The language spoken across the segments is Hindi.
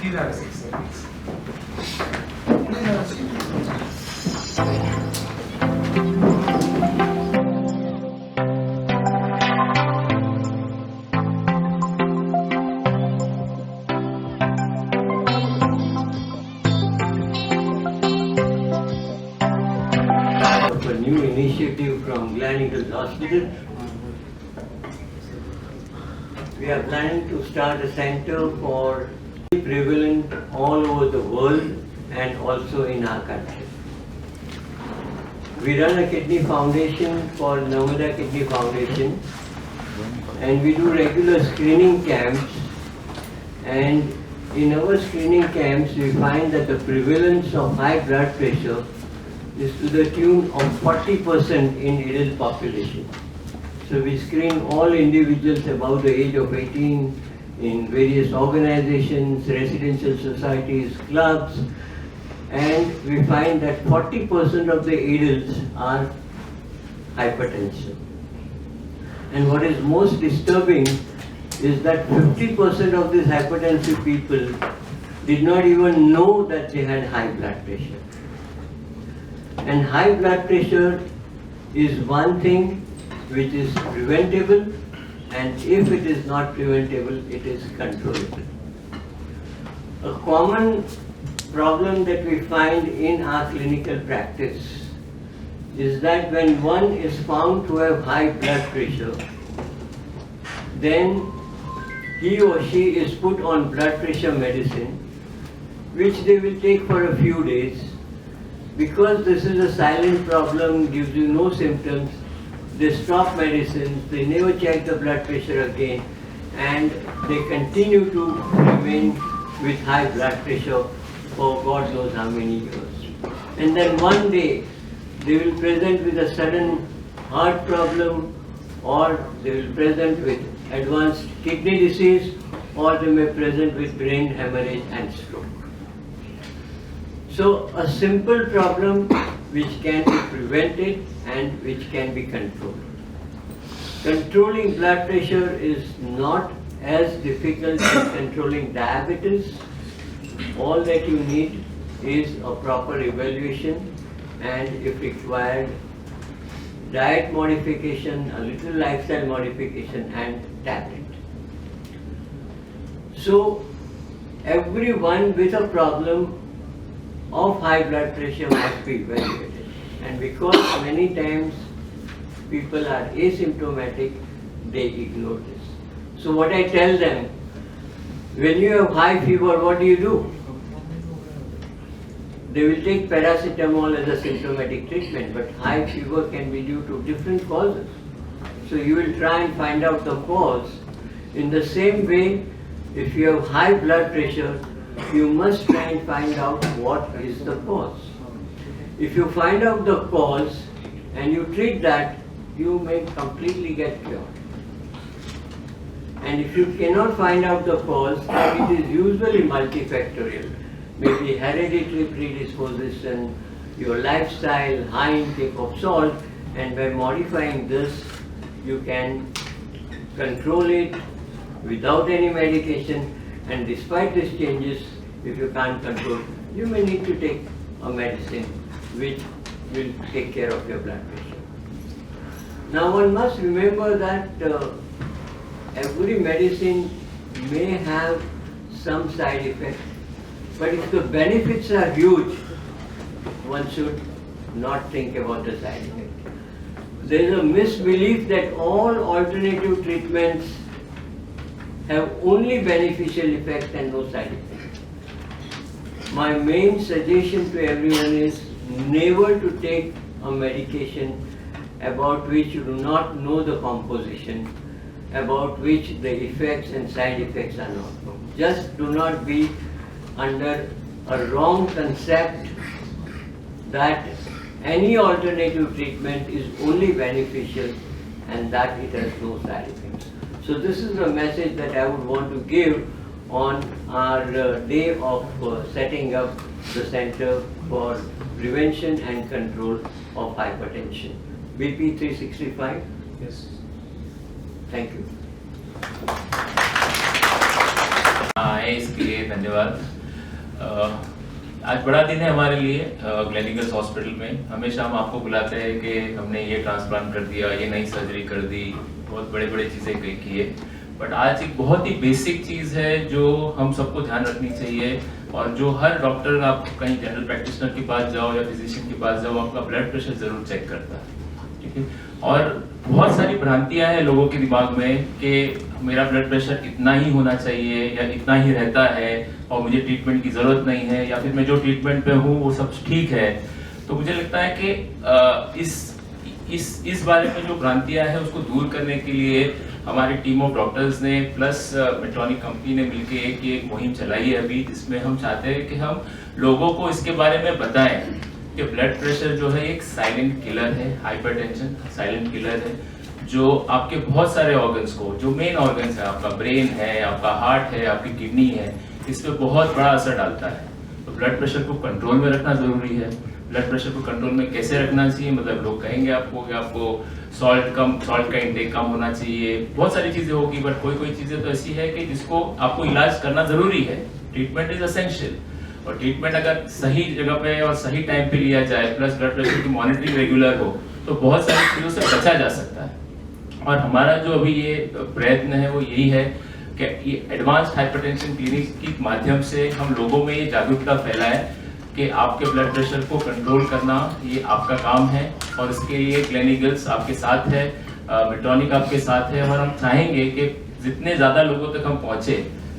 Please have a seat, sir. Please have a seat. Of a new initiative from Gleneagles Hospital. We are planning to start a center for prevalent all over the world and also in our country. We run a kidney foundation called Narmada Kidney Foundation, and we do regular screening camps, and in our screening camps we find that the prevalence of high blood pressure is to the tune of 40% in adult population. So we screen all individuals above the age of 18 in various organizations, residential societies, clubs, and we find that 40% of the adults are hypertensive. And what is most disturbing is that 50% of these hypertensive people did not even know that they had high blood pressure. And high blood pressure is one thing which is preventable, and if it is not preventable, it is controllable. A common problem that we find in our clinical practice is that when one is found to have high blood pressure, then he or she is put on blood pressure medicine, which they will take for a few days. Because this is a silent problem, gives you no symptoms, they stop medicines, they never check the blood pressure again, and they continue to remain with high blood pressure for God knows how many years. And then one day, they will present with a sudden heart problem, or they will present with advanced kidney disease, or they may present with brain hemorrhage and stroke. So a simple problem which can be prevented and which can be controlled. Controlling blood pressure is not as difficult as controlling diabetes. All that you need is a proper evaluation and, if required, diet modification, a little lifestyle modification and tablet. So everyone with a problem of high blood pressure must be evaluated, and because many times people are asymptomatic, they ignore this. So what I tell them, when you have high fever, what do? They will take paracetamol as a symptomatic treatment, but high fever can be due to different causes. So you will try and find out the cause. In the same way, if you have high blood pressure, you must try and find out what is the cause. If you find out the cause and you treat that, you may completely get cured. And if you cannot find out the cause, then it is usually multifactorial. Maybe hereditary predisposition, your lifestyle, high intake of salt, and by modifying this, you can control it without any medication. And despite these changes, if you can't control, you may need to take a medicine which will take care of your blood pressure. Now one must remember that every medicine may have some side effects, but if the benefits are huge, one should not think about the side effect. There is a misbelief that all alternative treatments have only beneficial effects and no side effects. My main suggestion to everyone is never to take a medication about which you do not know the composition, about which the effects and side effects are not known. Just do not be under a wrong concept that any alternative treatment is only beneficial and that it has no side effects. So this is a message that I would want to give on our day of setting up the Center for Prevention and Control of Hypertension. BP 365? Yes. Thank you. ASPA धन्यवाद. आज बड़ा दिन है हमारे लिए ग्लेनिगल्स हॉस्पिटल में। हमेशा हम आपको बुलाते हैं कि हमने ये ट्रांसप्लांट कर दिया, ये नई सर्जरी कर दी, बहुत बड़े बड़े चीज़ें की है। बट आज एक बहुत ही बेसिक चीज़ है जो हम सबको ध्यान रखनी चाहिए, और जो हर डॉक्टर, आप कहीं जनरल प्रैक्टिशनर के पास जाओ या फिजिशियन के पास जाओ, आपका ब्लड प्रेशर ज़रूर चेक करता है, ठीक है। और बहुत सारी भ्रांतियां हैं लोगों के दिमाग में कि मेरा ब्लड प्रेशर इतना ही होना चाहिए या इतना ही रहता है और मुझे ट्रीटमेंट की ज़रूरत नहीं है, या फिर मैं जो ट्रीटमेंट पे हूँ वो सब ठीक है। तो मुझे लगता है कि इस बारे में जो भ्रांतियां हैं उसको दूर करने के लिए हमारी टीम ऑफ डॉक्टर्स ने प्लस मेट्रॉनिक कंपनी ने मिलकर एक मुहिम चलाई है अभी, जिसमें हम चाहते हैं कि हम लोगों को इसके बारे में बताएं कि ब्लड प्रेशर जो है एक साइलेंट किलर है, हाइपरटेंशन साइलेंट किलर है, जो आपके बहुत सारे ऑर्गन्स को, जो मेन ऑर्गन्स है, आपका ब्रेन है, आपका हार्ट है, आपकी किडनी है, इस पर बहुत बड़ा असर डालता है। तो ब्लड प्रेशर को कंट्रोल में रखना जरूरी है। ब्लड प्रेशर को कंट्रोल में कैसे रखना चाहिए, मतलब लोग कहेंगे आपको कि आपको सॉल्ट का इंटेक कम होना चाहिए, बहुत सारी चीजें होगी, बट कोई चीजें तो ऐसी है कि जिसको आपको इलाज करना जरूरी है। ट्रीटमेंट इज असेंशियल, और ट्रीटमेंट अगर सही जगह पे और सही टाइम पे लिया जाए, प्लस ब्लड प्रेशर की मॉनिटरिंग रेगुलर हो, तो बहुत सारी चीजों से बचा जा सकता है। और हमारा जो अभी ये प्रयत्न है वो यही है कि ये एडवांस्ड हाइपरटेंशन क्लिनिक के माध्यम से हम लोगों में ये जागरूकता फैलाएं कि आपके ब्लड प्रेशर को कंट्रोल करना ये आपका काम है, और इसके लिए ग्लेनिगल्स आपके साथ है, मेट्रॉनिक आपके साथ है, और हम चाहेंगे कि जितने ज़्यादा लोगों तक हम पहुँचे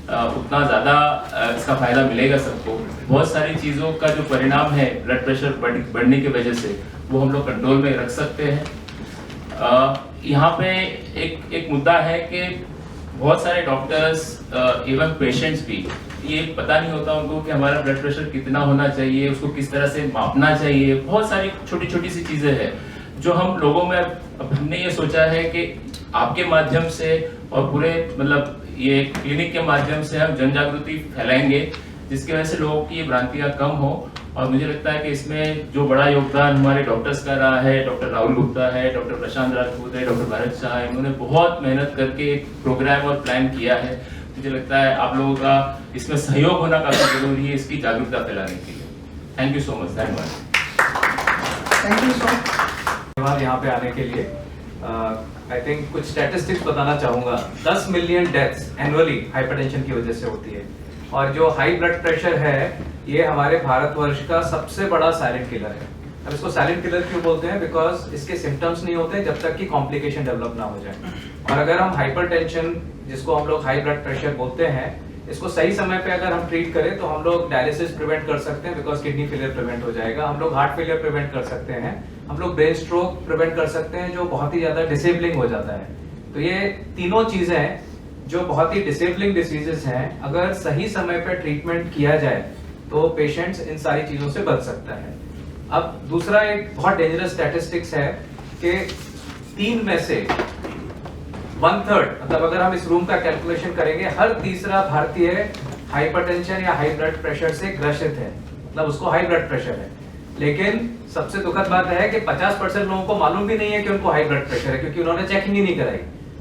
उतना ज़्यादा इसका फायदा मिलेगा सबको। बहुत सारी चीज़ों का जो परिणाम है ब्लड प्रेशर बढ़ने की वजह से, वो हम लोग कंट्रोल में रख सकते हैं। यहाँ पे एक मुद्दा है कि बहुत सारे डॉक्टर्स एवं पेशेंट्स भी ये पता नहीं होता उनको कि हमारा ब्लड प्रेशर कितना होना चाहिए, उसको किस तरह से मापना चाहिए। बहुत सारी छोटी छोटी सी चीज़ें हैं जो हम लोगों में, अब हमने ये सोचा है कि आपके माध्यम से और पूरे मतलब ये क्लिनिक के माध्यम से हम जन जागृति फैलाएंगे, जिसकी वजह से लोगों की ये भ्रांतियाँ कम हो। और मुझे लगता है कि इसमें जो बड़ा योगदान हमारे डॉक्टर्स का रहा है, डॉक्टर राहुल गुप्ता है, डॉक्टर प्रशांत राजपूत है, डॉक्टर भारत शाह है, इन्होंने बहुत मेहनत करके एक प्रोग्राम और प्लान किया है। मुझे लगता है आप लोगों का इसमें सहयोग होना काफी जरूरी है इसकी जागरूकता फैलाने के लिए। Thank you so much. धन्यवाद। थैंक यू सो मच धन्यवाद यहाँ पे आने के लिए। आई थिंक कुछ स्टैटिस्टिक्स बताना चाहूँगा। 10 मिलियन डेथ्स एनुअली हाइपरटेंशन की वजह से होती है, और जो हाई ब्लड प्रेशर है ये हमारे भारतवर्ष का सबसे बड़ा साइलेंट किलर है। अब इसको साइलेंट किलर क्यों बोलते हैं? बिकॉज इसके सिम्टम्स नहीं होते जब तक कि कॉम्प्लिकेशन डेवलप ना हो जाए। और अगर हम हाइपरटेंशन, जिसको हम लोग हाई ब्लड प्रेशर बोलते हैं, इसको सही समय पे अगर हम ट्रीट करें तो हम लोग डायलिसिस प्रिवेंट कर सकते हैं, बिकॉज किडनी फेलियर प्रिवेंट हो जाएगा। हम लोग हार्ट फेलियर प्रिवेंट कर सकते हैं, हम लोग ब्रेन स्ट्रोक प्रिवेंट कर सकते हैं, जो बहुत ही ज्यादा डिसेबलिंग हो जाता है। तो ये तीनों चीजें जो बहुत ही डिसेबलिंग डिसीजेस हैं, अगर सही समय पर ट्रीटमेंट किया जाए तो पेशेंट्स इन सारी चीजों से बच सकता है। अब दूसरा एक बहुत डेंजरस स्टैटिस्टिक्स है कि 3 में से 1/3, मतलब अगर हम इस रूम का कैलकुलेशन करेंगे, हर तीसरा भारतीय हाइपरटेंशन या हाई ब्लड प्रेशर से ग्रसित है, मतलब उसको हाई ब्लड प्रेशर है। लेकिन सबसे दुखद बात है कि 50% लोगों को मालूम भी नहीं है कि उनको हाई ब्लड प्रेशर है, क्योंकि उन्होंने चेकिंग ही नहीं कराई।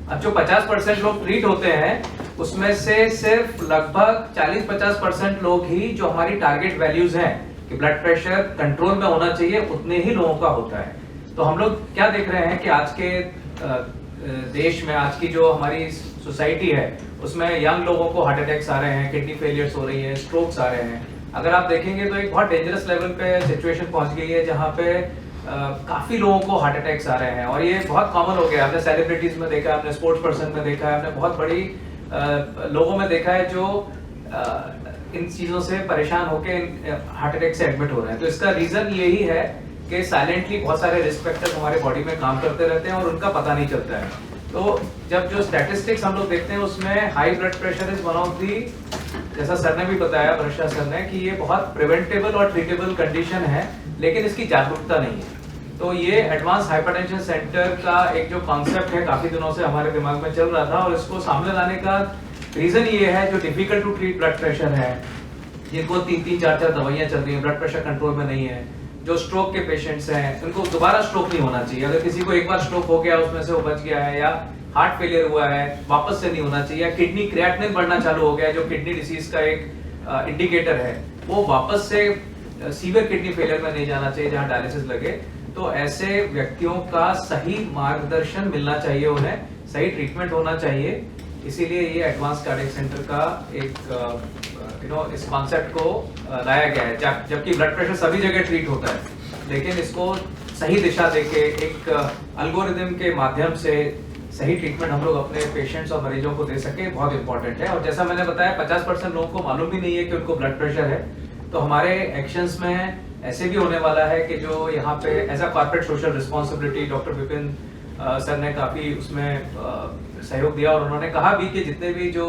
अब जो 50% लोग ट्रीट होते हैं उसमें से सिर्फ लगभग 40-50% लोग ही, जो हमारी टारगेट वैल्यूज हैं कि ब्लड प्रेशर कंट्रोल में होना चाहिए, उतने ही लोगों का होता है। तो हम लोग क्या देख रहे हैं कि आज के देश में, आज की जो हमारी सोसाइटी है, उसमें यंग लोगों को हार्ट अटैक्स आ रहे हैं, किडनी फेलियर्स हो रही है, स्ट्रोक्स आ रहे हैं। अगर आप देखेंगे तो एक बहुत डेंजरस लेवल पे सिचुएशन पहुंच गई है, जहाँ पे काफी लोगों को हार्ट अटैक्स आ रहे हैं, और ये बहुत कॉमन हो गया। आपने सेलिब्रिटीज में देखा है, आपने स्पोर्ट्स पर्सन में देखा है, आपने बहुत बड़ी लोगों में देखा है जो इन चीजों से परेशान होकर हार्ट अटैक से एडमिट हो रहे हैं। तो इसका रीजन यही है कि साइलेंटली बहुत सारे रिस्क फैक्टर्स हमारे बॉडी में काम करते रहते हैं और उनका पता नहीं चलता है। तो जब जो स्टैटिस्टिक्स हम लोग देखते हैं उसमें high blood pressure is one of the, जैसा सर ने भी बताया, वर्षा सर ने, कि ये बहुत प्रिवेंटेबल और ट्रीटेबल कंडीशन है, लेकिन इसकी जागरूकता नहीं है। तो ये एडवांस हाइपरटेंशन सेंटर का एक जो कॉन्सेप्ट है, काफी दिनों से हमारे दिमाग में चल रहा था, और इसको सामने लाने का रीजन ये है, जो difficult to treat blood pressure है, जिनको 3-3, 4-4 दवाइयां चल रही है, ब्लड प्रेशर कंट्रोल में नहीं है, जो स्ट्रोक के पेशेंट्स हैं, उनको दोबारा स्ट्रोक नहीं होना चाहिए। अगर किसी को एक बार स्ट्रोक हो गया, उसमें से वो बच गया है, या हार्ट फेलियर हुआ है, वापस से नहीं होना चाहिए, या किडनी क्रिएटिनिन बढ़ना चालू हो गया है, जो किडनी डिसीज का एक इंडिकेटर है, वो वापस से सीवियर किडनी फेलियर में नहीं जाना चाहिए जहां डायलिसिस लगे। तो ऐसे व्यक्तियों का सही मार्गदर्शन मिलना चाहिए, उन्हें सही ट्रीटमेंट होना चाहिए। इसीलिए ये एडवांस कार्डियक सेंटर का एक इस कॉन्सेप्ट को लाया गया है। जबकि ब्लड प्रेशर सभी जगह ट्रीट होता है, लेकिन इसको सही दिशा देके एक एल्गोरिदम के माध्यम से सही ट्रीटमेंट हम लोग अपने पेशेंट्स और मरीजों को दे सके, बहुत इंपॉर्टेंट है। और जैसा मैंने बताया 50% लोगों को मालूम भी नहीं है कि उनको ब्लड प्रेशर है। तो हमारे एक्शंस में ऐसे भी होने वाला है कि जो यहाँ पे as a corporate social responsibility doctor Vipin sir ने काफी उसमें सहयोग दिया, और उन्होंने कहा भी कि जितने भी जो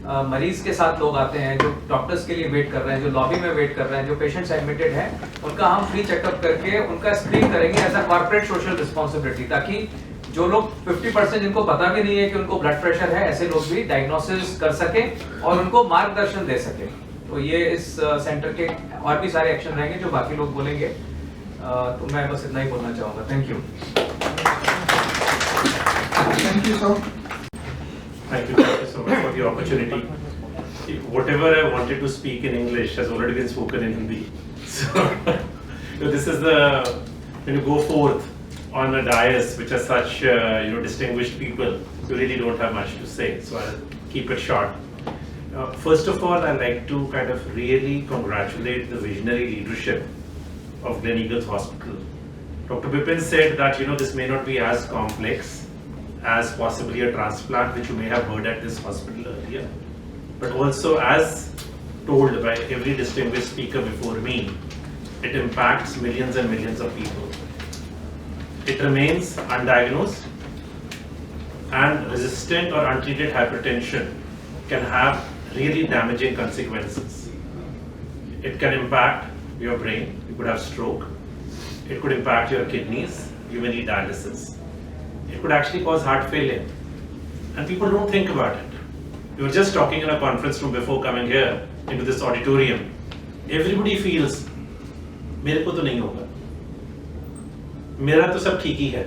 मरीज के साथ लोग आते हैं, जो डॉक्टर्स के लिए वेट कर रहे हैं, जो लॉबी में वेट कर रहे हैं, जो पेशेंट्स एडमिटेड हैं, उनका हम फ्री चेकअप करके उनका स्क्रीन करेंगे as a corporate social responsibility, ताकि जो लोग 50% जिनको पता भी नहीं है कि उनको ब्लड प्रेशर है, ऐसे लोग भी डायग्नोसिस कर सके और उनको मार्गदर्शन दे सके। तो ये इस सेंटर के और भी सारे एक्शन रहेंगे जो बाकी लोग बोलेंगे। तो मैं बस इतना ही बोलना चाहूँगा। Thank you. Thank you, sir. Thank you so much for the opportunity. Whatever I wanted to speak in English has already been spoken in Hindi. So, this is when you go forth on a dais which has such distinguished people, you really don't have much to say. So I'll keep it short. First of all, I'd like to kind of really congratulate the visionary leadership of Gleneagles Hospital. Dr. Bipin said that this may not be as complex as possibly a transplant, which you may have heard at this hospital earlier, but also as told by every distinguished speaker before me, it impacts millions and millions of people. It remains undiagnosed, and resistant or untreated hypertension can have really damaging consequences. It can impact your brain, you could have stroke, it could impact your kidneys, you may need dialysis. It could actually cause heart failure, and people don't think about it. We were just talking in a conference room before coming here into this auditorium. Everybody feels, मेरे को तो नहीं होगा, मेरा तो सब ठीक ही है,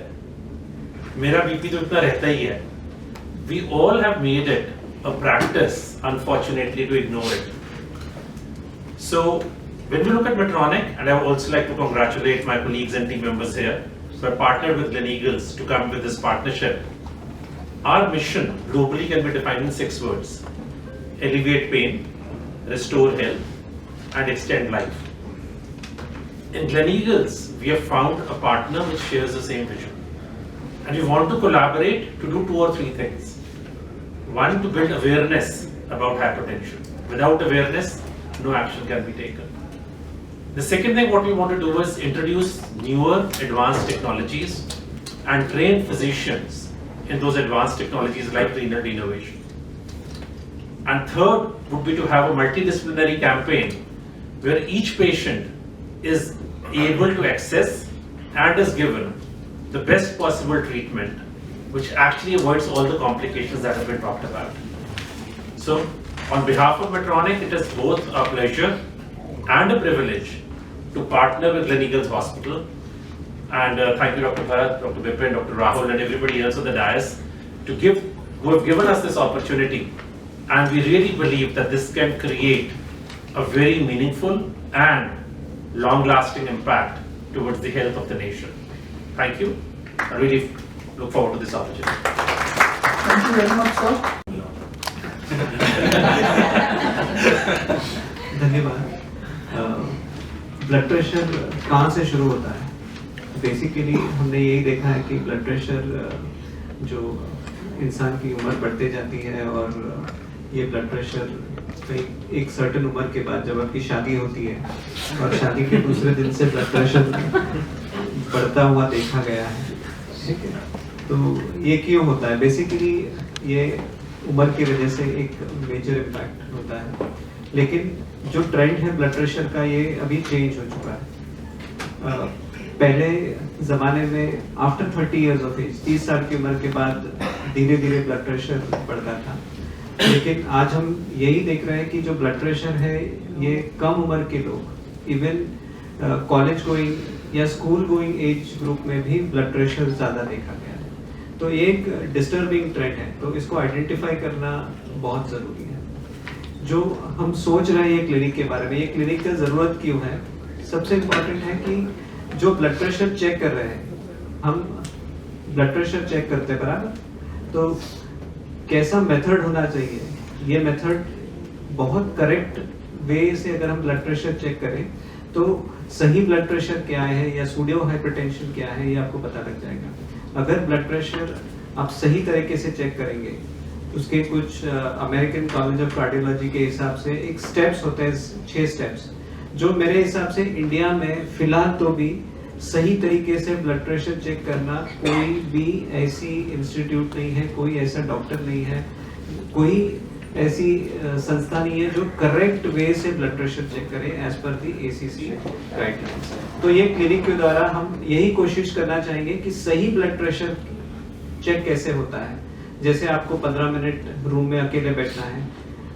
मेरा बीपी तो इतना रहता ही है. We all have made it a practice, unfortunately, to ignore it. So when we look at Medtronic, and I would also like to congratulate my colleagues and team members here. So I partnered with Gleneagles to come with this partnership. Our mission globally can be defined in 6 words: alleviate pain, restore health, and extend life. In Gleneagles, we have found a partner which shares the same vision. And we want to collaborate to do 2 or 3 things. One, to build awareness about hypertension. Without awareness, no action can be taken. The second thing what we want to do is introduce newer advanced technologies and train physicians in those advanced technologies like renal denervation. And third would be to have a multidisciplinary campaign where each patient is able to access and is given the best possible treatment which actually avoids all the complications that have been talked about. So on behalf of Medtronic, it is both a pleasure and a privilege to partner with Gleneagles Hospital, and thank you Dr. Bharat, Dr. Bipin, Dr. Rahul and everybody else on the dais who have given us this opportunity, and we really believe that this can create a very meaningful and long-lasting impact towards the health of the nation. Thank you. I really look forward to this opportunity. Thank you very much, sir. धन्यवाद। ब्लड प्रेशर कहाँ से शुरू होता है? बेसिकली हमने यही देखा है कि ब्लड प्रेशर जो इंसान की उम्र बढ़ते जाती है, और ये ब्लड प्रेशर एक सर्टेन उम्र के बाद जब आपकी शादी होती है और शादी के दूसरे दिन से ब्लड प्रेशर बढ़ता हुआ देखा गया है। ठीक है, तो ये क्यों होता है? बेसिकली ये उम्र की वजह से एक मेजर इम्पैक्ट होता है, लेकिन जो ट्रेंड है ब्लड प्रेशर का ये अभी चेंज हो चुका है। पहले ज़माने में आफ्टर 30 इयर्स ऑफ एज, 30 साल की उम्र के बाद धीरे धीरे ब्लड प्रेशर बढ़ता था, लेकिन आज हम यही देख रहे हैं कि जो ब्लड प्रेशर है ये कम उम्र के लोग, इवन कॉलेज गोइंग या स्कूल गोइंग एज ग्रुप में भी ब्लड प्रेशर ज़्यादा देखा गया है। तो ये एक डिस्टर्बिंग ट्रेंड है, तो इसको आइडेंटिफाई करना बहुत ज़रूरी है। जो हम सोच रहे हैं ये क्लिनिक के बारे में, ये क्लिनिक का ज़रूरत क्यों है? सबसे इम्पोर्टेंट है कि जो ब्लड प्रेशर चेक कर रहे हैं, हम ब्लड प्रेशर चेक करते हैं बराबर, तो कैसा मेथड होना चाहिए, ये मेथड बहुत करेक्ट वे से अगर हम ब्लड प्रेशर चेक करें तो सही ब्लड प्रेशर क्या है या सूडो हाइपरटेंशन क्या है ये आपको पता लग जाएगा। अगर ब्लड प्रेशर आप सही तरीके से चेक करेंगे, उसके कुछ अमेरिकन कॉलेज ऑफ कार्डियोलॉजी के हिसाब से एक स्टेप्स होते हैं, 6 स्टेप्स, जो मेरे हिसाब से इंडिया में फिलहाल तो भी सही तरीके से ब्लड प्रेशर चेक करना कोई भी ऐसी इंस्टीट्यूट नहीं है, कोई ऐसा डॉक्टर नहीं है, कोई ऐसी संस्था नहीं है जो करेक्ट वे से ब्लड प्रेशर चेक करे एज पर दी ACC गाइडलाइंस। तो ये क्लिनिक के द्वारा हम यही कोशिश करना चाहेंगे कि सही ब्लड प्रेशर चेक कैसे होता है। जैसे आपको 15 मिनट रूम में अकेले बैठना है,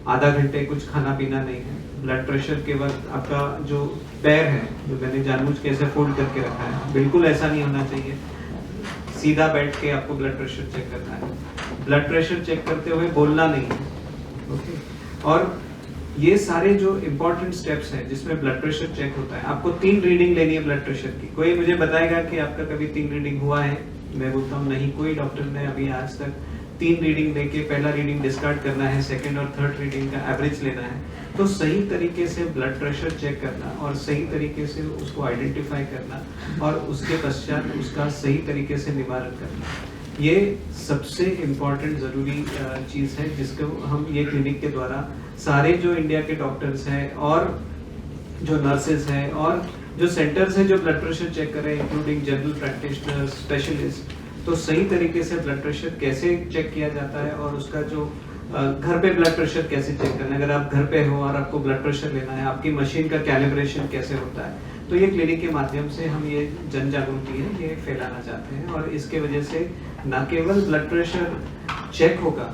आधा घंटे कुछ खाना पीना नहीं है, ब्लड प्रेशर के वक्त आपका जो पैर है, जो मैंने जानबूझ के ऐसे फोल्ड करके रखा है, बिल्कुल ऐसा नहीं होना चाहिए। सीधा बैठ के आपको ब्लड प्रेशर चेक करना है। ब्लड प्रेशर चेक करते हुए बोलना नहीं है, ओके। और ये सारे जो इम्पोर्टेंट स्टेप्स हैं जिसमें ब्लड प्रेशर चेक होता है, आपको 3 रीडिंग लेनी है ब्लड प्रेशर की। कोई मुझे बताएगा कि आपका कभी 3 रीडिंग हुआ है? मैं बोलता हूँ नहीं, कोई डॉक्टर ने अभी आज तक 3 रीडिंग लेके पहला रीडिंग डिस्कार्ड करना है, सेकंड और थर्ड रीडिंग का एवरेज लेना है। तो सही तरीके से ब्लड प्रेशर चेक करना और सही तरीके से उसको आइडेंटिफाई करना और उसके पश्चात उसका सही तरीके से निवारण करना, ये सबसे इम्पोर्टेंट ज़रूरी चीज़ है जिसको हम ये क्लिनिक के द्वारा सारे जो इंडिया के डॉक्टर्स हैं और जो नर्सेज हैं और जो सेंटर्स हैं जो ब्लड प्रेशर चेक करें, इंक्लूडिंग जनरल प्रैक्टिशनर, स्पेशलिस्ट, तो सही तरीके से ब्लड प्रेशर कैसे चेक किया जाता है और उसका जो घर पे ब्लड प्रेशर कैसे चेक करना है। अगर आप घर पे हो और आपको ब्लड प्रेशर लेना है, आपकी मशीन का कैलिब्रेशन कैसे होता है, तो ये क्लिनिक के माध्यम से हम ये जन जागृति है ये फैलाना चाहते हैं। और इसके वजह से न केवल ब्लड प्रेशर चेक होगा,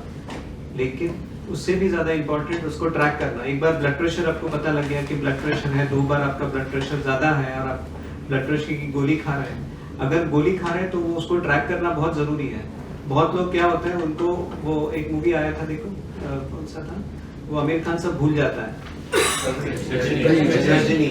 लेकिन उससे भी ज़्यादा इम्पोर्टेंट उसको ट्रैक करना। एक बार ब्लड प्रेशर आपको पता लग गया कि ब्लड प्रेशर है, 2 बार आपका ब्लड प्रेशर ज़्यादा है और आप ब्लड प्रेशर की गोली खा रहे हैं, अगर गोली खा रहे हैं तो वो उसको ट्रैक करना बहुत ज़रूरी है। बहुत लोग क्या होते हैं, उनको वो एक मूवी आया था, देखो कौन सा था वो, आमिर खान सब भूल जाता है, गजनी।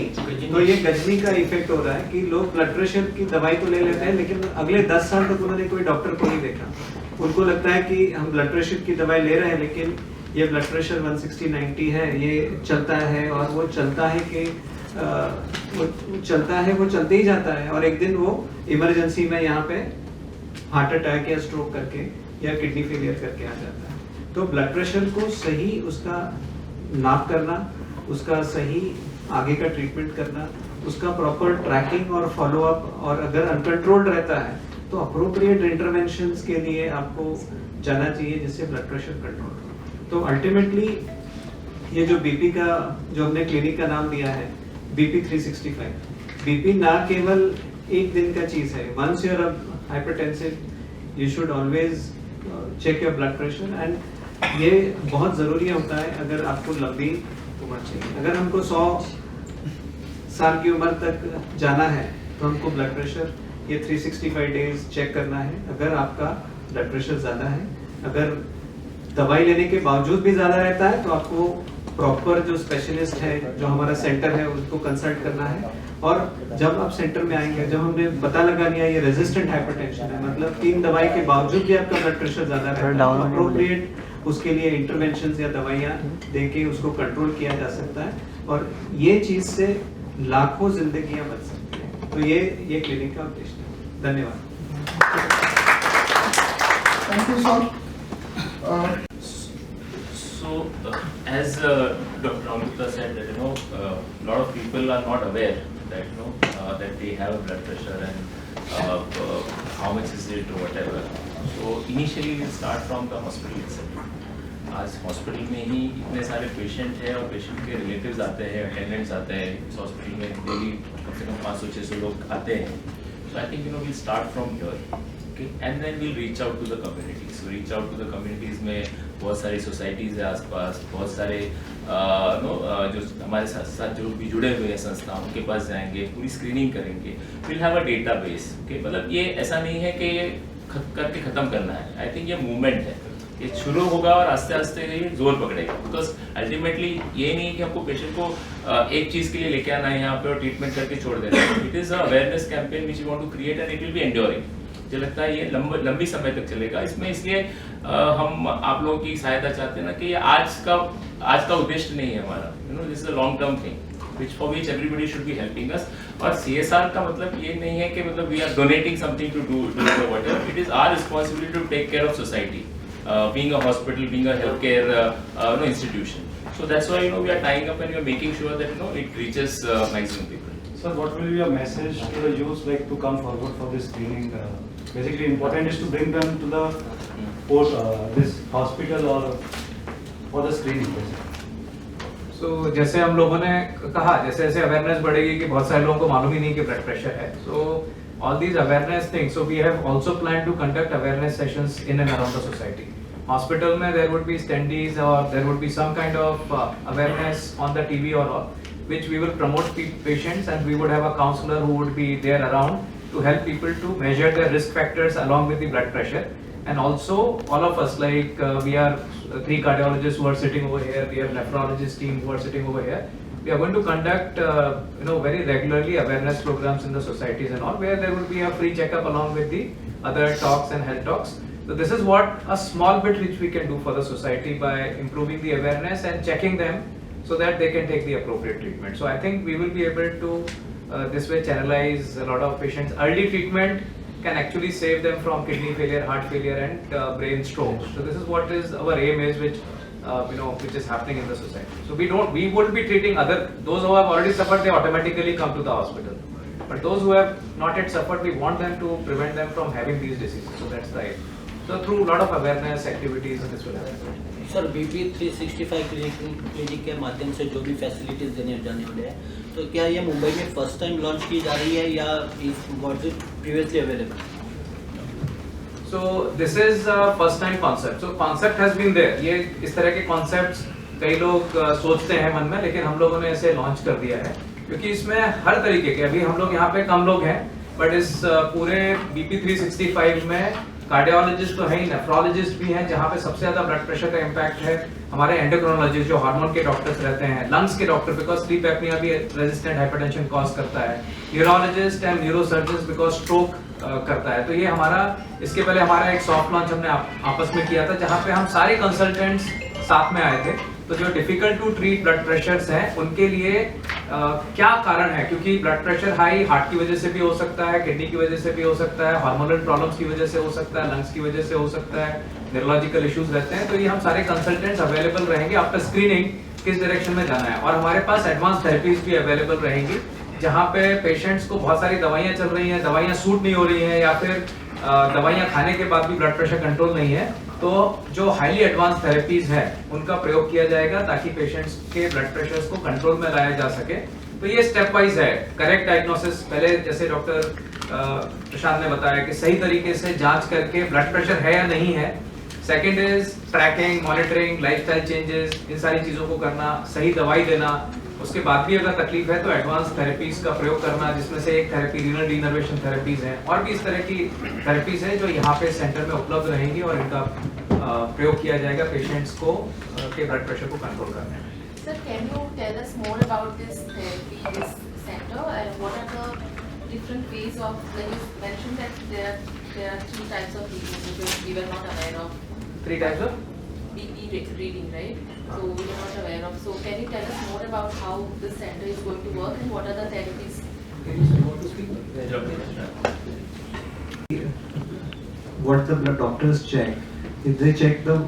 तो ये गजनी का इफेक्ट हो रहा है कि लोग ब्लड प्रेशर की दवाई तो ले लेते हैं, लेकिन अगले 10 साल तक उन्होंने कोई डॉक्टर को नहीं देखा। उनको लगता है कि हम ब्लड प्रेशर की दवाई ले रहे हैं, लेकिन ये ब्लड प्रेशर 160/90 है, ये चलता है और वो चलता है कि वो चलते ही जाता है और एक दिन वो इमरजेंसी में यहाँ पे हार्ट अटैक या स्ट्रोक करके या किडनी फेलियर करके आ जाता है। तो ब्लड प्रेशर को सही उसका नाप करना, उसका सही आगे का ट्रीटमेंट करना, उसका प्रॉपर ट्रैकिंग और फॉलो अप, और अगर अनकंट्रोल्ड रहता है तो अप्रोप्रिएट इंटरवेंशंस के लिए आपको जाना चाहिए जिससे ब्लड प्रेशर कंट्रोल हो। तो अल्टीमेटली ये जो बीपी का जो हमने क्लिनिक का नाम दिया है BP 365, बीपी ना केवल एक दिन का चीज है। Once you are hypertensive you should always check your blood pressure, and ये बहुत जरूरी होता है अगर आपको लंबी उम्र चाहिए। अगर हमको 100 साल की उम्र तक जाना है तो हमको ब्लड प्रेशर ये 365 डेज चेक करना है। अगर आपका ब्लड प्रेशर ज़्यादा है, अगर दवाई लेने के बावजूद भी ज़्यादा रहता है, तो आपको प्रॉपर जो स्पेशलिस्ट है, जो हमारा सेंटर है, उसको कंसल्ट करना है। और जब आप सेंटर में आएंगे, जब हमने पता लगा लिया ये रेजिस्टेंट हाइपरटेंशन है, मतलब 3 दवाई के बावजूद भी आपका ब्लड प्रेशर ज़्यादा रहता है, तो अप्रोप्रिएट उसके लिए इंटरवेंशन या दवाइयाँ देके उसको कंट्रोल किया जा सकता है और ये चीज़ से लाखों जिंदगियां बच सकती हैं। तो ये क्लिनिक का उद्देश्य है। धन्यवाद। Thank you, sir. So, as Dr. Amrita said, that lot of people are not aware that that they have blood pressure and how much is it or whatever. So initially we start from the hospital itself. आज हॉस्पिटल में ही इतने सारे पेशेंट हैं और पेशेंट के रिलेटिव्स आते हैं, अटेंडेंट्स आते हैं। इस हॉस्पिटल में डेली कम से कम 500-600 लोग आते हैं। So I think we'll start from here, okay, and then we'll reach out to the communities. So reach out to the communities में बहुत सारी सोसाइटीज़ है आसपास, बहुत सारे जो हमारे साथ जो भी जुड़े हुए हैं संस्था, उनके पास जाएंगे, पूरी स्क्रीनिंग करेंगे। We'll have a database, okay, मतलब ये ऐसा नहीं है कि ये करके ख़त्म करना है। आई थिंक ये मूवमेंट है। ये शुरू होगा और आस्ते आस्ते ये जोर पकड़ेगा, बिकॉज अल्टीमेटली ये नहीं है कि हमको पेशेंट को एक चीज के लिए लेके आना है यहाँ पे और ट्रीटमेंट करके छोड़ देना है। It is awareness campaign which you want to create and it will be enduring. मुझे लगता है ये लंबी समय तक चलेगा। इसमें इसलिए हम आप लोगों की सहायता चाहते हैं ना कि ये आज का उद्देश्य नहीं है हमारा, you know, this is a long term thing for which everybody should be helping us. और CSR का मतलब ये नहीं है कि मतलब we are donating something to do whatever. It is our responsibility to take care of society, being a hospital, being a healthcare institution. So that's why we are tying up and we are making sure that it reaches maximum people. Sir, what will be your message to the youth like to come forward for this screening? Basically, important is to bring them to the this hospital or for the screening. So, जैसे हम लोगों ने कहा, जैसे जैसे अवेयरनेस बढ़ेगी कि बहुत सारे लोगों को मालूम ही नहीं कि ब्लड प्रेशर है, so all these awareness things, so we have also planned to conduct awareness sessions in and around the society. Hospital में there would be standees or there would be some kind of awareness on the TV or all, which we will promote patients and we would have a counselor who would be there around to help people to measure their risk factors along with the blood pressure. And also all of us, like we are 3 cardiologists who are sitting over here, we have nephrologist team who are sitting over here. We are going to conduct very regularly awareness programs in the societies and all, where there will be a free checkup along with the other talks and health talks. So this is what a small bit which we can do for the society by improving the awareness and checking them so that they can take the appropriate treatment. So I think we will be able to this way channelize a lot of patients. Early treatment can actually save them from kidney failure, heart failure and brain stroke. So this is what is our aim is, which is happening in the society. So we won't be treating those who have already suffered, they automatically come to the hospital. But those who have not yet suffered, we want them to prevent them from having these diseases. So that's the aim. So through a lot of awareness activities this will happen. Sir BP 365 clinic के माध्यम से जो भी फैसिलिटीज देने जाने वाले हैं, तो क्या ये मुंबई में फर्स्ट टाइम लॉन्च की जा रही है या was it previously available? So this is a first time concept. So concept has been there. ये इस तरह के concepts कई लोग सोचते हैं मन में, लेकिन हम लोगों ने इसे लॉन्च कर दिया है क्योंकि इसमें हर तरीके के, अभी हम लोग यहाँ पे कम लोग हैं, बट इस पूरे BP 365 में कार्डियोलॉजिस्ट तो है ही, नेफ्रोलॉजिस्ट भी हैं जहाँ पे सबसे ज्यादा ब्लड प्रेशर का इम्पैक्ट है, हमारे एंडोक्रिनोलॉजिस्ट जो हार्मोन के डॉक्टर्स रहते हैं, लंग्स के डॉक्टर बिकॉज स्लीप एपनिया भी रेजिस्टेंट हाइपरटेंशन कॉज करता है, neurologist and neurosurgeons because stroke करता है। तो ये हमारा, इसके पहले हमारा एक सॉफ्ट लॉन्च हमने आपस में किया था जहाँ पे हम सारे कंसल्टेंट्स साथ में आए थे। तो जो difficult to treat blood pressures हैं उनके लिए क्या कारण है, क्योंकि ब्लड प्रेशर हाई हार्ट की वजह से भी हो सकता है, किडनी की वजह से भी हो सकता है, हार्मोनल प्रॉब्लम्स की वजह से हो सकता है, लंग्स की वजह से हो सकता है, न्यूरोलॉजिकल इश्यूज रहते हैं। तो ये हम सारे कंसल्टेंट्स अवेलेबल रहेंगे आफ्टर स्क्रीनिंग किस डायरेक्शन में जाना है। और हमारे पास एडवांस थेरेपीज भी अवेलेबल रहेंगी जहाँ पे पेशेंट्स को बहुत सारी दवाइयाँ चल रही हैं, दवाइयाँ सूट नहीं हो रही हैं या फिर दवाइयाँ खाने के बाद भी ब्लड प्रेशर कंट्रोल नहीं है, तो जो हाईली एडवांस थेरेपीज है उनका प्रयोग किया जाएगा ताकि पेशेंट्स के ब्लड प्रेशर को कंट्रोल में लाया जा सके। तो ये स्टेप वाइज है। करेक्ट डायग्नोसिस, पहले जैसे डॉक्टर प्रशांत ने बताया कि सही तरीके से जांच करके ब्लड प्रेशर है या नहीं है। Second is tracking, monitoring, lifestyle changes, इन सारी चीजों को करना, सही दवाई देना, उसके बाद भी अगर तकलीफ है तो एडवांस थेरेपीज का प्रयोग करना, जिसमें से एक थेरेपी रीनल डीनर्वेशन थेरेपीज है और भी इस तरह की थेरेपीज है जो यहाँ पे सेंटर में उपलब्ध रहेंगी और इनका प्रयोग किया जाएगा पेशेंट्स को के ब्लड प्रेशर को कंट्रोल करने में। Sir, can you tell us more about this therapy, this center, and what are the different ways of, when you mentioned that there are 3 types of readings which we were not aware of. 3 types of BP reading, right? So we were not aware of. So can you tell us more about how this center is going to work and what are the therapies? What the blood doctors check is they check the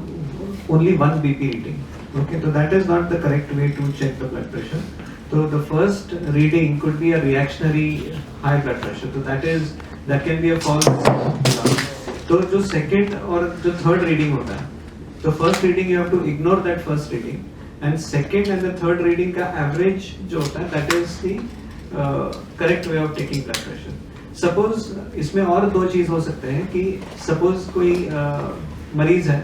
only one BP reading. Okay, so that is not the correct way to check the blood pressure. So the first reading could be a reactionary high blood pressure. So that can be a false alarm. So जो second और जो third reading होता है, the first reading you have to ignore that first reading, and second and the third reading का average जो होता है that is the correct way of taking blood pressure. Suppose इसमें और 2 चीज हो सकते हैं कि suppose कोई मरीज है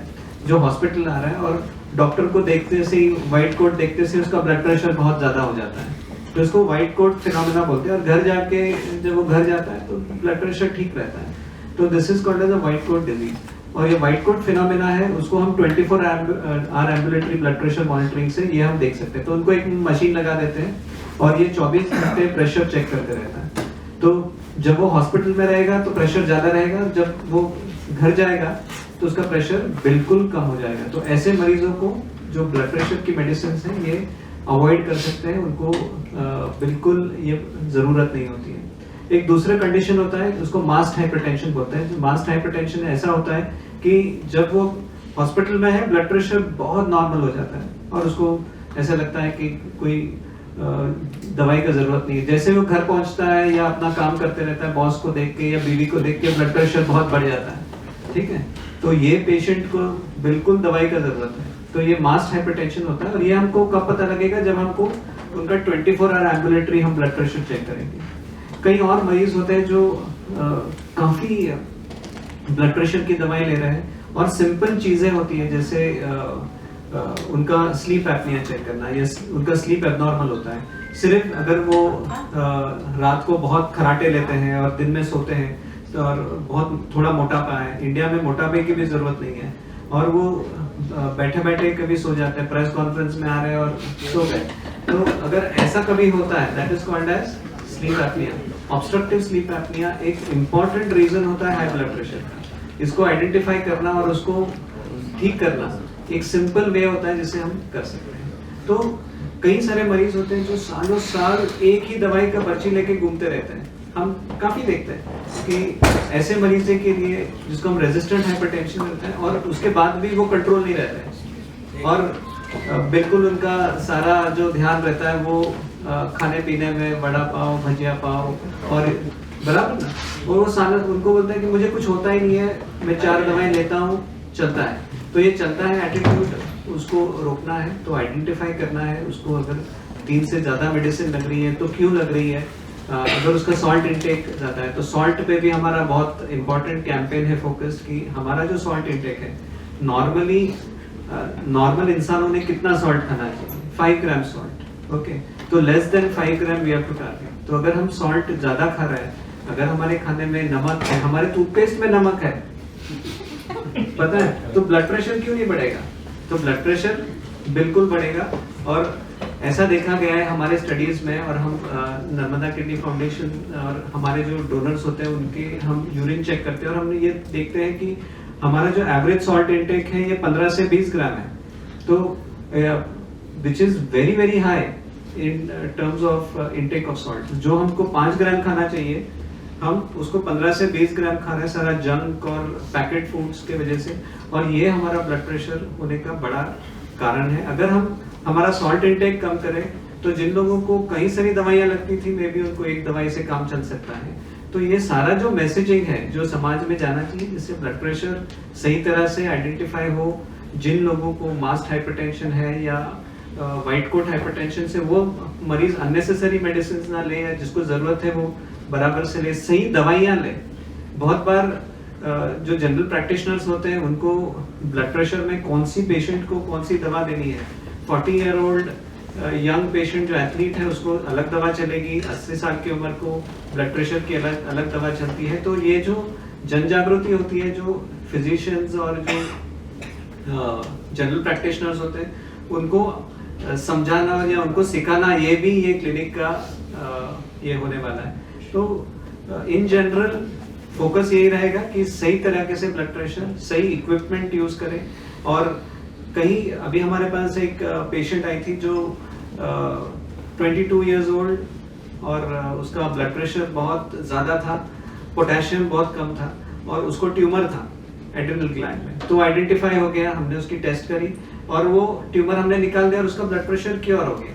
जो हॉस्पिटल आ रहा है और डॉक्टर को देखते से ही, व्हाइट कोट देखते से उसका ब्लड प्रेशर बहुत ज्यादा हो जाता है, तो उसको व्हाइट कोट फिनोमेना बोलते हैं, और घर जाके जब वो घर जाता है तो ब्लड प्रेशर ठीक रहता है, तो this is called as a white coat disease. और ये व्हाइट कोट फिनोमेना है, उसको हम 24 hour ambulatory blood pressure monitoring से ये हम देख सकते हैं। तो उनको एक मशीन लगा देते हैं और ये 24 घंटे प्रेशर चेक करते रहता है। तो जब वो हॉस्पिटल में रहेगा तो प्रेशर ज़्यादा रहेगा, जब वो घर जाएगा तो उसका प्रेशर बिल्कुल कम हो जाएगा। तो ऐसे मरीजों को जो ब्लड प्रेशर की मेडिसिन हैं ये अवॉइड कर सकते हैं, उनको बिल्कुल ये ज़रूरत नहीं होती है। एक दूसरा कंडीशन होता है उसको मास्ड हाइपरटेंशन बोलते हैं। मास्ड हाइपरटेंशन ऐसा होता है कि जब वो हॉस्पिटल में है ब्लड प्रेशर बहुत नॉर्मल हो जाता है और उसको ऐसा लगता है कि कोई दवाई का जरूरत नहीं है। जैसे वो घर पहुंचता है या अपना काम करते रहता है, बॉस को देख के या बीवी को देख के ब्लड प्रेशर बहुत बढ़ जाता है, ठीक है, तो ये पेशेंट को बिल्कुल दवाई का जरूरत है। तो ये मास्ड हाइपरटेंशन होता है और ये हमको कब पता लगेगा, जब हमको उनका 24 आवर एम्बुलेटरी हम ब्लड प्रेशर चेक करेंगे। कई और मरीज होते हैं जो काफी ब्लड प्रेशर की दवाई ले रहे हैं और सिंपल चीजें होती हैं, जैसे उनका स्लीप एपनिया चेक करना या उनका स्लीप एबनॉर्मल होता है। सिर्फ अगर वो रात को बहुत खराटे लेते हैं और दिन में सोते हैं तो और बहुत थोड़ा मोटापा है, इंडिया में मोटापे की भी जरूरत नहीं है, और वो बैठे बैठे कभी सो जाते हैं, प्रेस कॉन्फ्रेंस में आ रहे हैं और सो गए, तो अगर ऐसा कभी होता है that is called as sleep apnea. Obstructive sleep apnea एक इम्पॉर्टेंट रीजन होता है हाई ब्लड प्रेशर का। इसको आइडेंटिफाई करना और उसको ठीक करना एक सिंपल वे होता है जिसे हम कर सकते हैं। तो कई सारे मरीज होते हैं जो सालों साल एक ही दवाई का पर्ची लेके घूमते रहते हैं। हम काफी देखते हैं कि ऐसे मरीजों के लिए जिसको हम रेजिस्टेंट हाइपरटेंशन होता है और उसके बाद भी वो कंट्रोल नहीं रहता है और बिल्कुल उनका सारा जो ध्यान रहता है वो खाने पीने में, वड़ा पाव, भजिया पाव और बराबर ना, और वो साल उनको बोलते हैं कि मुझे कुछ होता ही नहीं है, मैं 4 दवाएं लेता हूँ, चलता है। तो ये चलता है एटीट्यूड, उसको रोकना है, तो आइडेंटिफाई करना है उसको। अगर 3 से ज्यादा मेडिसिन लग रही है तो क्यों लग रही है, अगर उसका सॉल्ट इंटेक ज्यादा है तो सॉल्ट पे भी हमारा बहुत इंपॉर्टेंट कैंपेन है फोकस कि हमारा जो सॉल्ट इंटेक है नॉर्मली नॉर्मल इंसानों ने कितना सॉल्ट खाना चाहिए, 5 ग्राम सॉल्ट, ओके, तो less than 5 gram we have to target. तो अगर हम सॉल्ट ज्यादा खा रहे हैं, अगर हमारे खाने में नमक है, हमारे टूथपेस्ट में नमक है पता है, तो ब्लड प्रेशर क्यों नहीं बढ़ेगा? तो ब्लड प्रेशर बिल्कुल बढ़ेगा। और ऐसा देखा गया है हमारे स्टडीज में, और हम नर्मदा किडनी फाउंडेशन और हमारे जो डोनर्स होते हैं उनके हम यूरिन चेक करते हैं और हम ये देखते हैं कि हमारा जो एवरेज सॉल्ट इंटेक है ये 15 से 20 ग्राम है, तो which is very very high in terms of intake of salt. जो हमको 5 ग्राम खाना चाहिए हम उसको 15 से 20 ग्राम खा रहे हैं, सारा जंक और पैकेट फूड्स के वजह से, और ये हमारा ब्लड प्रेशर होने का बड़ा कारण है। अगर हम हमारा सॉल्ट इंटेक कम करें तो जिन लोगों को कई सारी दवाइयां लगती थी मे बी उनको एक दवाई से काम चल सकता है। तो ये सारा जो मैसेजिंग है जो समाज में जाना चाहिए, जिससे ब्लड प्रेशर सही तरह से आइडेंटिफाई हो, जिन लोगों को मास्ड हाइपरटेंशन है या व्हाइट कोट हाइपरटेंशन से वो मरीज अननेसेसरी मेडिसिन ना ले, या जिसको जरूरत है वो बराबर से ले, सही दवाइयां ले। बहुत बार जो जनरल प्रैक्टिशनर्स होते हैं उनको ब्लड प्रेशर में कौन सी पेशेंट को कौन सी दवा देनी है, 40 ईयर ओल्ड यंग पेशेंट जो एथलीट है उसको अलग दवा चलेगी, 80 साल की उम्र को ब्लड प्रेशर की अलग अलग दवा चलती है। तो ये जो जन जागृति होती है, जो फिजिशियंस और जो जनरल प्रैक्टिशनर्स होते हैं उनको समझाना या उनको सिखाना, ये भी ये क्लिनिक का ये होने वाला है। तो इन जनरल फोकस यही रहेगा कि सही तरीके से ब्लड प्रेशर, सही इक्विपमेंट यूज करें। और कहीं अभी हमारे पास एक पेशेंट आई थी जो 22 इयर्स ओल्ड, और उसका ब्लड प्रेशर बहुत ज़्यादा था, पोटेशियम बहुत कम था, और उसको ट्यूमर था एड्रिनल ग्लैंड में। तो आइडेंटिफाई हो गया, हमने उसकी टेस्ट करी और वो ट्यूमर हमने निकाल दिया और उसका ब्लड प्रेशर क्योर हो गया।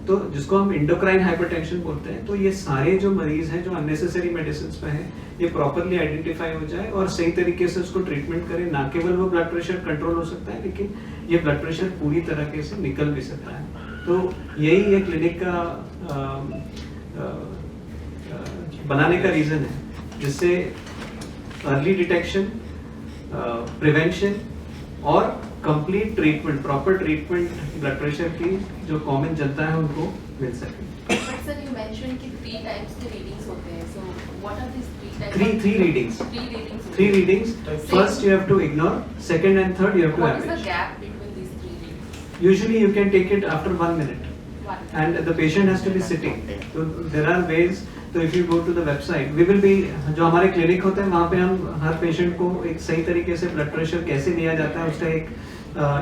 तो जिसको हम इंडोक्राइन हाइपरटेंशन बोलते हैं। तो ये सारे जो मरीज हैं जो अननेसेसरी मेडिसिन पे हैं, ये प्रॉपरली आइडेंटिफाई हो जाए और सही तरीके से उसको ट्रीटमेंट करें। ना केवल वो ब्लड प्रेशर कंट्रोल हो सकता है, लेकिन ये ब्लड प्रेशर पूरी तरीके से निकल भी सकता है। तो यही ये क्लिनिक का बनाने का रीजन है, जिससे अर्ली डिटेक्शन, प्रिवेंशन और complete treatment, proper treatment blood pressure की जो कॉमन जनता है उनको मिल सके। sir, you mentioned कि 3 times the readings होते हैं. So what are these 3 types? Three readings. 3 readings. Three readings. First you have to ignore. Second and third you have to What is average. the gap between these 3 readings? Usually you can take it after 1 minute. And the patient has to be sitting. So there are ways. तो if you go to the website, we will be, जो हमारे क्लिनिक होते हैं वहाँ पे हम हर पेशेंट को एक सही तरीके से ब्लड प्रेशर कैसे लिया जाता है उसका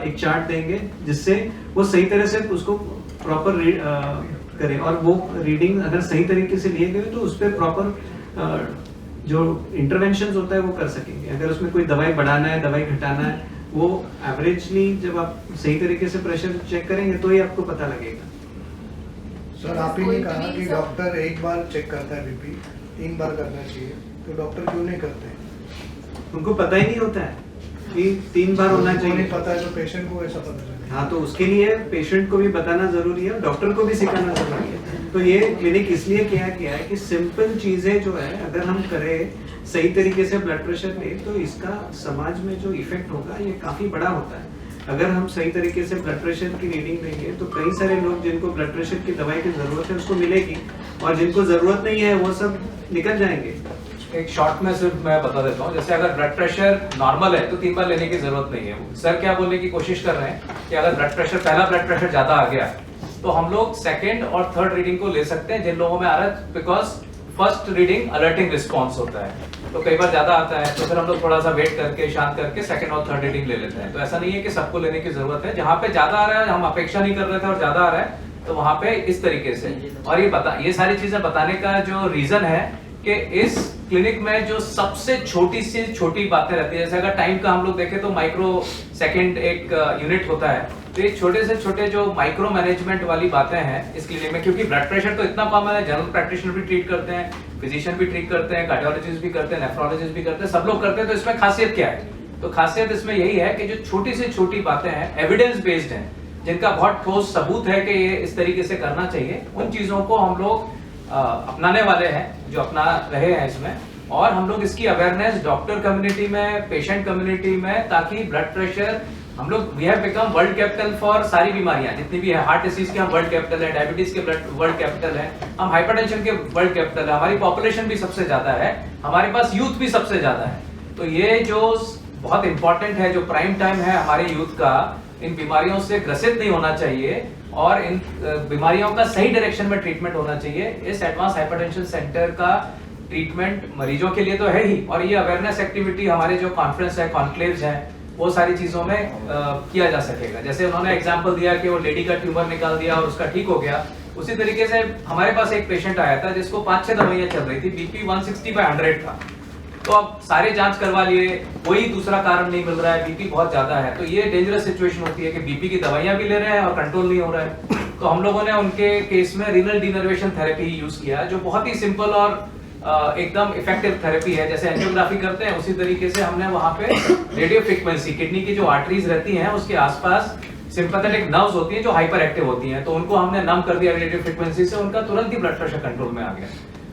एक चार्ट देंगे जिससे वो सही तरह से उसको प्रॉपर करें और वो रीडिंग अगर सही तरीके से लिए गए तो उस पर प्रॉपर जो इंटरवेंशन होता है वो कर सकेंगे. अगर उसमें कोई दवाई बढ़ाना है दवाई घटाना है वो एवरेजली जब आप सही तरीके से प्रेशर चेक करेंगे तो ही आपको पता लगेगा. सर आप ही ने कहा कि डॉक्टर एक बार चेक करता है बीपी, 3 बार करना चाहिए, तो डॉक्टर क्यों नहीं करते? उनको पता ही नहीं होता है कि 3 बार होना चाहिए. नहीं पता है तो पेशेंट को ऐसा पता चले. हाँ, तो उसके लिए पेशेंट को भी बताना जरूरी है, डॉक्टर को भी सिखाना जरूरी है. तो ये क्लिनिक इसलिए किया गया है कि सिंपल चीजें जो है अगर हम करें सही तरीके से ब्लड प्रेशर ले तो इसका समाज में जो इफेक्ट होगा ये काफी बड़ा होता है. अगर हम सही तरीके से ब्लड प्रेशर की रीडिंग लेंगे तो कई सारे लोग जिनको ब्लड प्रेशर की दवाई की जरूरत है उसको मिलेगी और जिनको जरूरत नहीं है वो सब निकल जाएंगे. एक शॉर्ट में सिर्फ मैं बता देता हूँ, जैसे अगर ब्लड प्रेशर नॉर्मल है तो 3 बार लेने की जरूरत नहीं है. सर क्या बोलने की कोशिश कर रहे हैं कि अगर पहला ब्लड प्रेशर ज्यादा आ गया तो हम लोग सेकेंड और थर्ड रीडिंग को ले सकते हैं जिन लोगों में आ रहा है, because first reading alerting response होता है. तो कई बार ज्यादा आता है तो फिर हम लोग थोड़ा सा वेट करके शांत करके सेकंड और थर्ड रीडिंग ले लेते हैं. तो ऐसा नहीं है कि सबको लेने की जरूरत है. जहाँ पे ज्यादा आ रहा है हम अपेक्षा नहीं कर रहे थे और ज्यादा आ रहा है तो वहाँ पे इस तरीके से. और ये सारी चीजें बताने का जो रीजन है कि इस क्लिनिक में जो सबसे छोटी से छोटी बातें रहती है, जैसे अगर टाइम का हम लोग देखें तो माइक्रो सेकंड एक यूनिट होता है, तो ये छोटे से छोटे जो माइक्रो मैनेजमेंट वाली बातें हैं इस क्लिनिक में, क्योंकि ब्लड प्रेशर तो इतना कॉमन है, जनरल प्रैक्टिशनर भी ट्रीट करते हैं, फिजिशियन भी ट्रीट करते हैं, कार्डियोलॉजिस्ट भी करते हैं, नेफ्रोलॉजिस्ट भी करते हैं, सब लोग करते हैं. तो इसमें खासियत क्या है? तो खासियत इसमें यही है कि जो छोटी से छोटी बातें हैं एविडेंस बेस्ड हैं, जिनका बहुत ठोस सबूत है कि ये इस तरीके से करना चाहिए, उन चीजों को हम लोग अपनाने वाले हैं, जो अपना रहे हैं इसमें. और हम लोग इसकी अवेयरनेस डॉक्टर कम्युनिटी में, पेशेंट कम्युनिटी में, ताकि ब्लड प्रेशर हम लोग we have become world capital for सारी बीमारियां जितनी भी है. हार्ट डिसीज के हम वर्ल्ड कैपिटल है, डायबिटीज के वर्ल्ड कैपिटल है, हम हाइपरटेंशन के वर्ल्ड कैपिटल है, हमारी पॉपुलेशन भी सबसे ज्यादा है, हमारे पास यूथ भी सबसे ज्यादा है. तो ये जो बहुत इंपॉर्टेंट है, जो प्राइम टाइम है हमारे यूथ का, इन बीमारियों से ग्रसित नहीं होना चाहिए और इन बीमारियों का सही डायरेक्शन में ट्रीटमेंट होना चाहिए. इस एडवांस हाइपरटेंशन सेंटर का ट्रीटमेंट मरीजों के लिए तो है ही, और ये अवेयरनेस एक्टिविटी हमारे जो कॉन्फ्रेंस है, कॉन्क्लेव्स हैं, वो सारी चीजों में किया जा सकेगा. जैसे उन्होंने एग्जांपल दिया कि वो लेडी का ट्यूमर निकाल दिया और उसका ठीक हो गया, उसी तरीके से हमारे पास एक पेशेंट आया था जिसको 5-6 दवाइयां चल रही थी, बीपी 160/100 था. तो अब सारे जांच करवा लिए, कोई दूसरा कारण नहीं मिल रहा है, बीपी बहुत ज्यादा है. तो ये डेंजरस सिचुएशन होती है कि बीपी की दवाइयां भी ले रहे हैं और कंट्रोल नहीं हो रहा है. तो हम लोगों ने उनके केस में रीनल डिनर्वेशन थेरेपी यूज किया, जो बहुत ही सिंपल और एकदम इफेक्टिव थेरेपी है. जैसे एंजियोग्राफी करते हैं उसी तरीके से हमने वहां पे रेडियो फ्रीक्वेंसी, किडनी की जो आर्टरीज रहती हैं उसके आसपास सिंपैथेटिक नर्व्स होती हैं जो हाइपर एक्टिव होती हैं, तो उनको हमने नम कर दिया रेडियो फ्रीक्वेंसी से, उनका तुरंत ही ब्लड प्रेशर कंट्रोल में आ गया.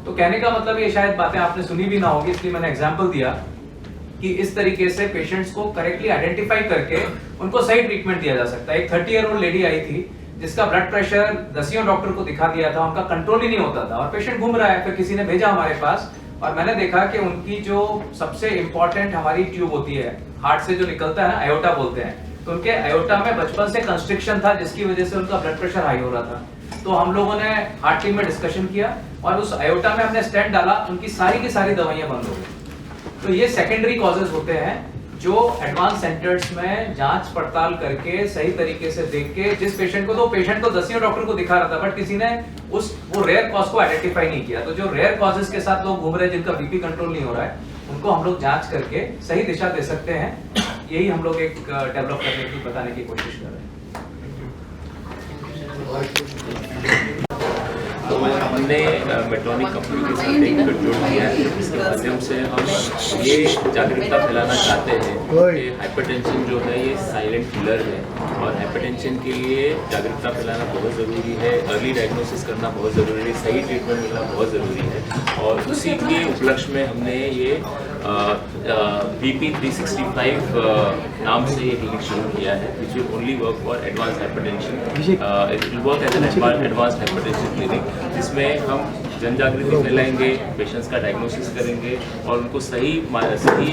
तो कहने का मतलब ये शायद बातें आपने सुनी भी ना होगी, इसलिए मैंने एग्जांपल दिया कि इस तरीके से पेशेंट्स को करेक्टली आइडेंटिफाई करके उनको सही ट्रीटमेंट दिया जा सकता है. एक 30-year-old लेडी आई थी जिसका ब्लड प्रेशर 10 डॉक्टर को दिखा दिया था, उनका कंट्रोल ही नहीं होता था और पेशेंट घूम रहा है. फिर किसी ने भेजा हमारे पास और मैंने देखा कि उनकी जो सबसे इंपॉर्टेंट हमारी ट्यूब होती है, हार्ट से जो निकलता है, आयोटा बोलते हैं, तो उनके आयोटा में बचपन से कंस्ट्रिक्शन था जिसकी वजह से उनका ब्लड प्रेशर हाई हो रहा था. तो हम लोगों ने हार्ट टीम में डिस्कशन किया और उस आयोटा में हमने स्टेंट डाला, उनकी सारी की सारी दवाइयां बंद हो गई. तो ये सेकेंडरी कॉजेज होते हैं जो एडवांस सेंटर्स में जांच पड़ताल करके सही तरीके से देख के, जिस पेशेंट को, तो पेशेंट तो 10 डॉक्टर को दिखा रहा था बट किसी ने वो रेयर कॉज को आइडेंटिफाई नहीं किया. तो जो रेयर कॉजेज के साथ लोग घूम रहे हैं, जिनका बीपी कंट्रोल नहीं हो रहा है, उनको हम लोग जांच करके सही दिशा दे सकते हैं. यही हम लोग एक डेवलप करने की, बताने की कोशिश कर रहे हैं. तो हमने मेट्रॉनिक कंपनी के साथ एक गठजोड़ किया है, जिसके माध्यम से हम ये जागरूकता फैलाना चाहते हैं कि हाइपरटेंशन जो है ये साइलेंट किलर है और हाइपरटेंशन के लिए जागरूकता फैलाना बहुत ज़रूरी है, अर्ली डायग्नोसिस करना बहुत ज़रूरी है, सही ट्रीटमेंट मिलना बहुत ज़रूरी है. और उसी के उपलक्ष्य में हमने ये BP 365 नाम से ये क्लिनिक शुरू किया है, which will only work for advance hypertension. It will work as an advance hypertension clinic, जिसमें हम जन जागृति फैलाएंगे, पेशेंट्स का डायग्नोसिस करेंगे और उनको सही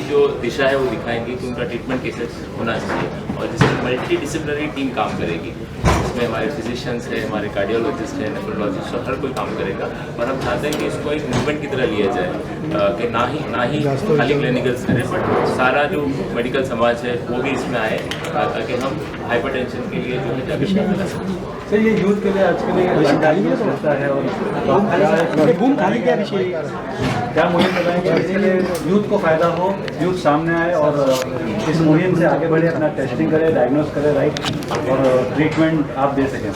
जो दिशा है वो दिखाएंगे कि उनका ट्रीटमेंट कैसे होना चाहिए, और जिसमें मल्टी डिसिप्लिनरी टीम काम करेगी। इसमें हमारे फिजिशियंस हैं, हमारे कार्डियोलॉजिस्ट हैं, नेफ्रोलॉजिस्ट, हर कोई काम करेगा। और हम चाहते हैं कि इसको एक मूवमेंट की तरह लिया जाए, कि ना ही खाली क्लिनिकल्स करें, बट सारा जो मेडिकल समाज है वो भी इसमें आए, ताकि हम हाइपरटेंशन के लिए जो है जागरूकता फैला सकें। सर ये यूथ के लिए आजकल अनडायग्नोज रहता है, और क्या मुहिम चलाएंगे जिसके लिए यूथ को फायदा हो, यूथ सामने आए और इस मुहिम से आगे बढ़े, अपना टेस्टिंग करे, डायग्नोज करे, राइट, और ट्रीटमेंट आप दे सकें।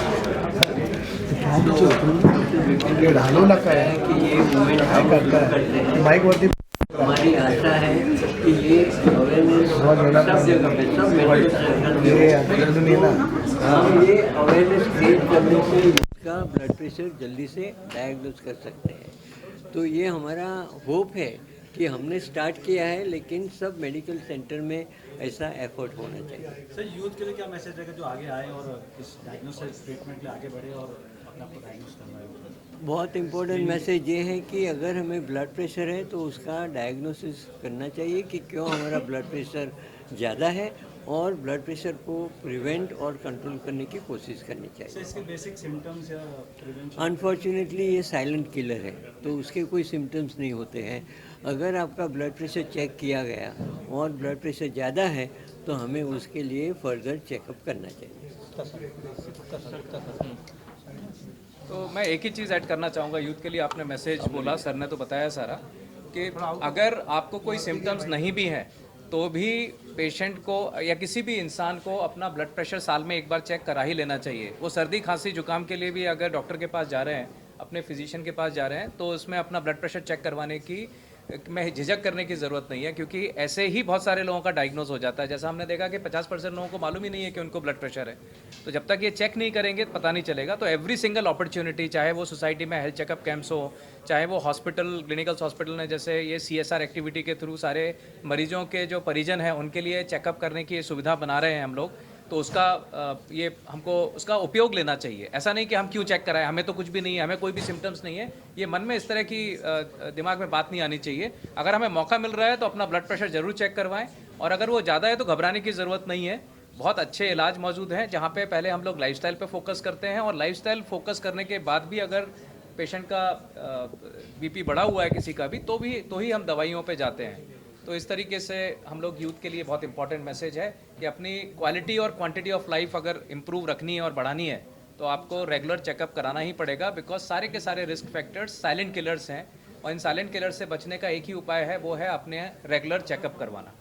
ढालो लगा है कि ये मूवमेंट हम करता है माइक वरती हमारी आशा है कि ये अवेयरनेस सब जगह पे, सब मेडिकल सेंटर में हम ये अवेयरनेस क्रिएट करने से इसका ब्लड प्रेशर जल्दी से डायग्नोज कर सकते हैं। तो ये हमारा होप है कि हमने स्टार्ट किया है, लेकिन सब मेडिकल सेंटर में ऐसा एफर्ट होना चाहिए। सर यूथ के लिए क्या मैसेज रहेगा जो आगे आए और इस डायग्नोसिस ट्रीटमेंट के लिए आगे बढ़े और अपने आप को डायग्नोस करवाए? बहुत इम्पोर्टेंट मैसेज ये है कि अगर हमें ब्लड प्रेशर है तो उसका डायग्नोसिस करना चाहिए कि क्यों हमारा ब्लड प्रेशर ज़्यादा है, और ब्लड प्रेशर को प्रिवेंट और कंट्रोल करने की कोशिश करनी चाहिए। इसके बेसिक सिम्टम्स या प्रिवेंशन? अनफॉर्चुनेटली ये साइलेंट किलर है, तो उसके कोई सिम्टम्स नहीं होते हैं। अगर आपका ब्लड प्रेशर चेक किया गया और ब्लड प्रेशर ज़्यादा है तो हमें उसके लिए फर्दर चेकअप करना चाहिए। तो मैं एक ही चीज़ ऐड करना चाहूँगा यूथ के लिए। आपने मैसेज बोला, सर ने तो बताया सारा, कि अगर आपको कोई सिम्टम्स नहीं भी हैं तो भी पेशेंट को या किसी भी इंसान को अपना ब्लड प्रेशर साल में एक बार चेक करा ही लेना चाहिए। वो सर्दी खांसी जुकाम के लिए भी अगर डॉक्टर के पास जा रहे हैं, अपने फिजिशियन के पास जा रहे हैं, तो उसमें अपना ब्लड प्रेशर चेक करवाने की में झिझक करने की ज़रूरत नहीं है, क्योंकि ऐसे ही बहुत सारे लोगों का डायग्नोज हो जाता है। जैसा हमने देखा कि 50% लोगों को मालूम ही नहीं है कि उनको ब्लड प्रेशर है। तो जब तक ये चेक नहीं करेंगे पता नहीं चलेगा। तो एवरी सिंगल अपॉर्चुनिटी, चाहे वो सोसाइटी में हेल्थ चेकअप कैंप्स हो, चाहे वो हॉस्पिटल, क्लिनिकल हॉस्पिटल ने जैसे ये CSR एक्टिविटी के थ्रू सारे मरीजों के जो परिजन हैं उनके लिए चेकअप करने की सुविधा बना रहे हैं हम लोग, तो उसका ये हमको उसका उपयोग लेना चाहिए। ऐसा नहीं कि हम क्यों चेक कराएं, हमें तो कुछ भी नहीं है, हमें कोई भी सिम्टम्स नहीं है, ये मन में इस तरह की दिमाग में बात नहीं आनी चाहिए। अगर हमें मौका मिल रहा है तो अपना ब्लड प्रेशर ज़रूर चेक करवाएं, और अगर वो ज़्यादा है तो घबराने की ज़रूरत नहीं है। बहुत अच्छे इलाज मौजूद हैं, जहाँ पे पहले हम लोग लाइफस्टाइल पे फोकस करते हैं, और लाइफस्टाइल फोकस करने के बाद भी अगर पेशेंट का BP बढ़ा हुआ है किसी का भी, तो ही हम दवाइयों पे जाते हैं। तो इस तरीके से हम लोग यूथ के लिए बहुत इंपॉर्टेंट मैसेज है कि अपनी क्वालिटी और क्वांटिटी ऑफ लाइफ अगर इम्प्रूव रखनी है और बढ़ानी है तो आपको रेगुलर चेकअप कराना ही पड़ेगा, बिकॉज सारे के सारे रिस्क फैक्टर्स साइलेंट किलर्स हैं, और इन साइलेंट किलर्स से बचने का एक ही उपाय है, वो है अपने रेगुलर चेकअप करवाना।